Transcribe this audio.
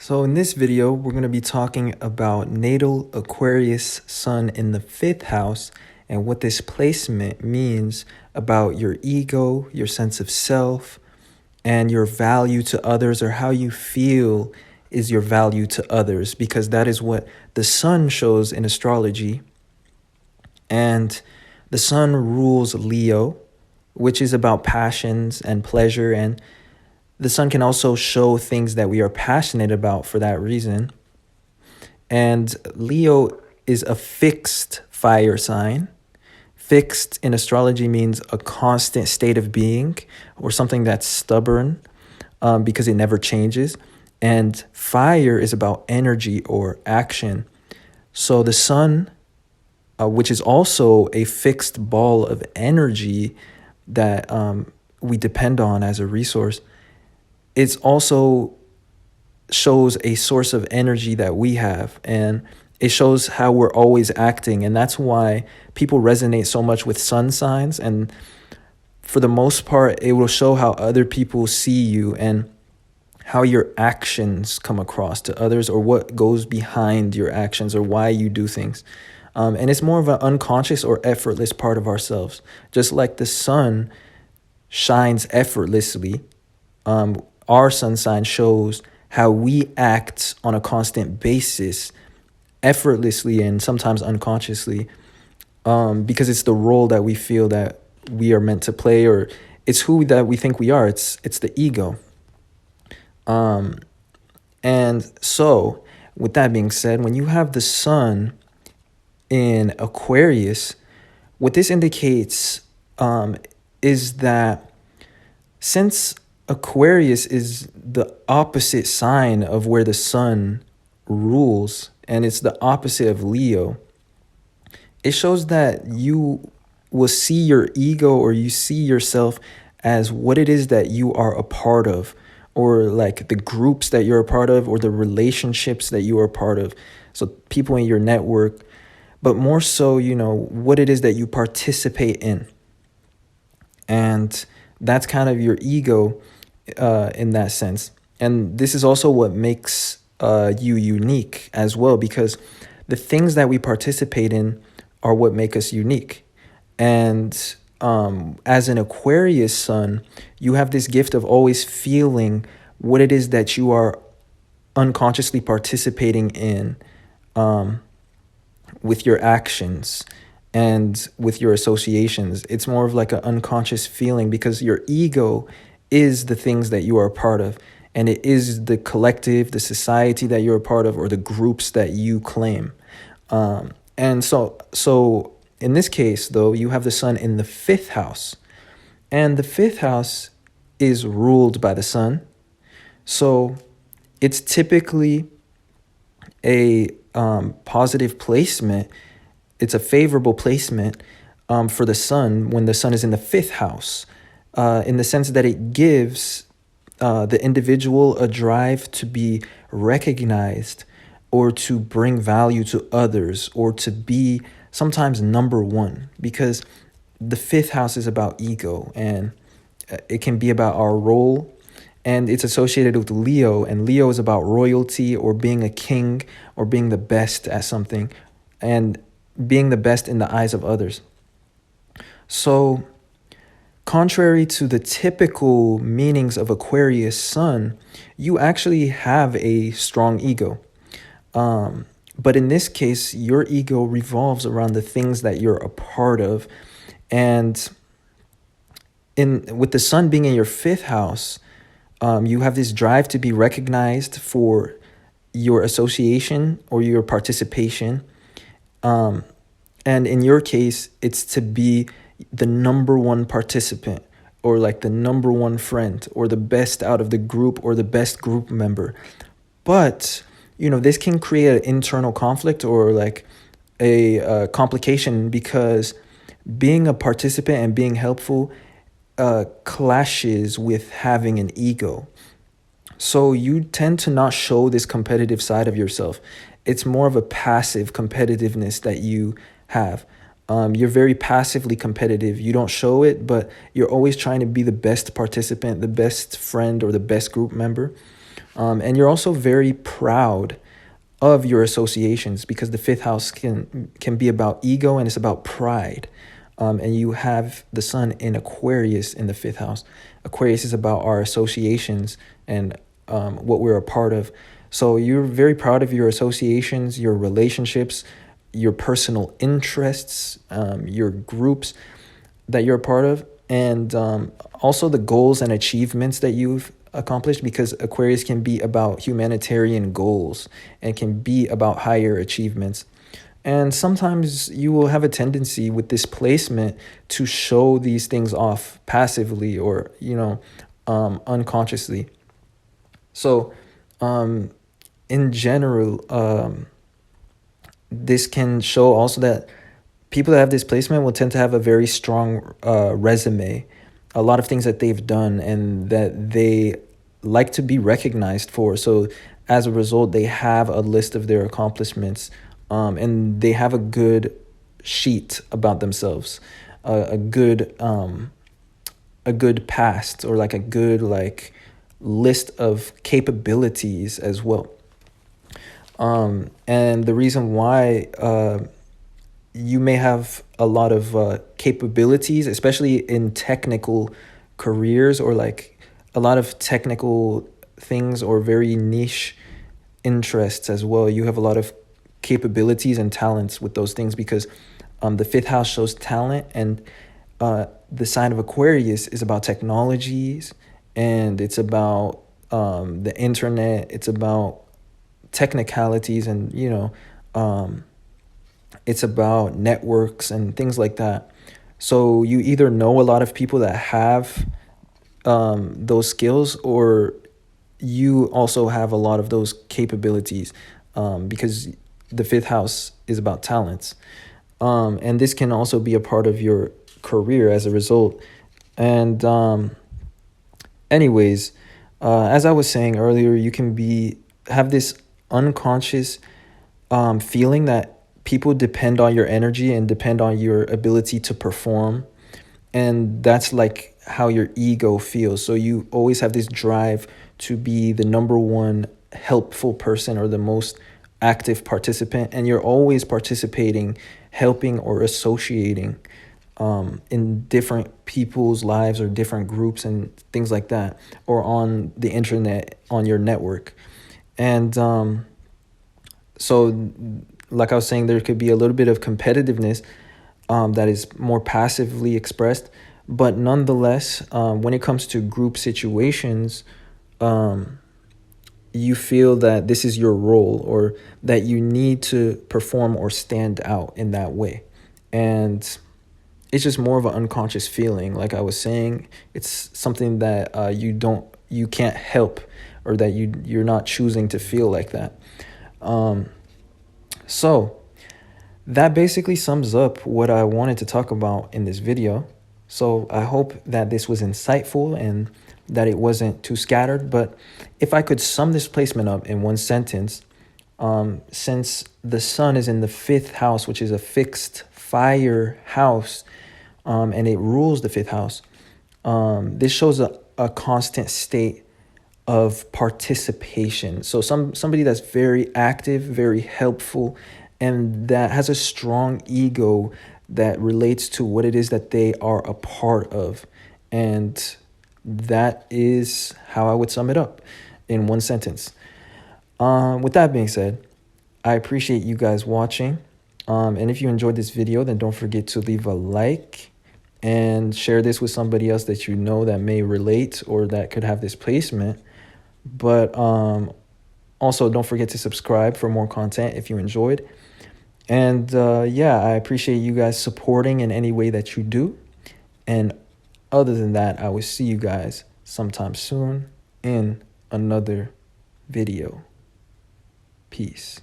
So in this video, we're going to be talking about natal Aquarius sun in the 5th house and what this placement means about your ego, your sense of self, and your value to others, or how you feel is your value to others, because that is what the sun shows in astrology. And the sun rules Leo, which is about passions and pleasure, and the sun can also show things that we are passionate about for that reason. And Leo is a fixed fire sign. Fixed in astrology means a constant state of being, or something that's stubborn because it never changes. And fire is about energy or action. So the sun, which is also a fixed ball of energy that we depend on as a resource, it also shows a source of energy that we have, and it shows how we're always acting. And that's why people resonate so much with sun signs. And for the most part, it will show how other people see you and how your actions come across to others, or what goes behind your actions, or why you do things. And it's more of an unconscious or effortless part of ourselves. Just like the sun shines effortlessly, our sun sign shows how we act on a constant basis, effortlessly and sometimes unconsciously, because it's the role that we feel that we are meant to play, or it's who that we think we are. It's the ego. And so, with that being said, when you have the sun in Aquarius, what this indicates is that since Aquarius is the opposite sign of where the sun rules, and it's the opposite of Leo, it shows that you will see your ego, or you see yourself as what it is that you are a part of, or like the groups that you're a part of, or the relationships that you are a part of. So people in your network, but more so, what it is that you participate in. And that's kind of your ego in that sense. And this is also what makes you unique as well, because the things that we participate in are what make us unique. And as an Aquarius sun, you have this gift of always feeling what it is that you are unconsciously participating in with your actions and with your associations. It's more of like an unconscious feeling, because your ego is the things that you are a part of, and it is the collective, the society that you're a part of, or the groups that you claim. And so in this case, though, you have the sun in the 5th house, and the 5th house is ruled by the sun. So it's typically a positive placement. It's a favorable placement for the sun when the sun is in the 5th house, in the sense that it gives the individual a drive to be recognized, or to bring value to others, or to be sometimes number one, because the 5th house is about ego, and it can be about our role, and it's associated with Leo, and Leo is about royalty, or being a king, or being the best at something, and being the best in the eyes of others. So contrary to the typical meanings of Aquarius sun, you actually have a strong ego. But in this case, your ego revolves around the things that you're a part of. And with the sun being in your 5th house, you have this drive to be recognized for your association or your participation. And in your case, it's to be the number one participant, or like the number one friend, or the best out of the group, or the best group member. But this can create an internal conflict, or like a complication, because being a participant and being helpful clashes with having an ego. So you tend to not show this competitive side of yourself. It's more of a passive competitiveness that you have. You're very passively competitive. You don't show it, but you're always trying to be the best participant, the best friend, or the best group member. And you're also very proud of your associations, because the fifth house can be about ego and it's about pride. And you have the sun in Aquarius in the fifth house. Aquarius is about our associations and what we're a part of. So you're very proud of your associations, your relationships, your personal interests, your groups that you're a part of, and also the goals and achievements that you've accomplished, because Aquarius can be about humanitarian goals and can be about higher achievements. And sometimes you will have a tendency with this placement to show these things off passively or, unconsciously. So, in general, this can show also that people that have this placement will tend to have a very strong resume, a lot of things that they've done and that they like to be recognized for. So as a result, they have a list of their accomplishments, and they have a good sheet about themselves, a good past, or like a good list of capabilities as well. And the reason why you may have a lot of capabilities, especially in technical careers, or like a lot of technical things or very niche interests as well. You have a lot of capabilities and talents with those things, because the fifth house shows talent, and the sign of Aquarius is about technologies, and it's about the internet. It's about technicalities, and it's about networks and things like that. So you either know a lot of people that have those skills, or you also have a lot of those capabilities, because the fifth house is about talents. And this can also be a part of your career as a result. And anyways, as I was saying earlier, you can have this unconscious feeling that people depend on your energy and depend on your ability to perform. And that's like how your ego feels. So you always have this drive to be the number one helpful person or the most active participant. And you're always participating, helping, or associating in different people's lives or different groups and things like that, or on the internet, on your network. And so, like I was saying, there could be a little bit of competitiveness that is more passively expressed. But nonetheless, when it comes to group situations, you feel that this is your role, or that you need to perform or stand out in that way. And it's just more of an unconscious feeling. Like I was saying, it's something that you can't help, or that you're not choosing to feel like that. So that basically sums up what I wanted to talk about in this video. So I hope that this was insightful and that it wasn't too scattered. But if I could sum this placement up in one sentence, since the sun is in the fifth house, which is a fixed fire house, and it rules the fifth house, this shows a constant state of participation. So somebody that's very active, very helpful, and that has a strong ego that relates to what it is that they are a part of. And that is how I would sum it up in one sentence. With that being said, I appreciate you guys watching. And if you enjoyed this video, then don't forget to leave a like and share this with somebody else that you know that may relate or that could have this placement. But also don't forget to subscribe for more content if you enjoyed. And I appreciate you guys supporting in any way that you do. And other than that, I will see you guys sometime soon in another video. Peace.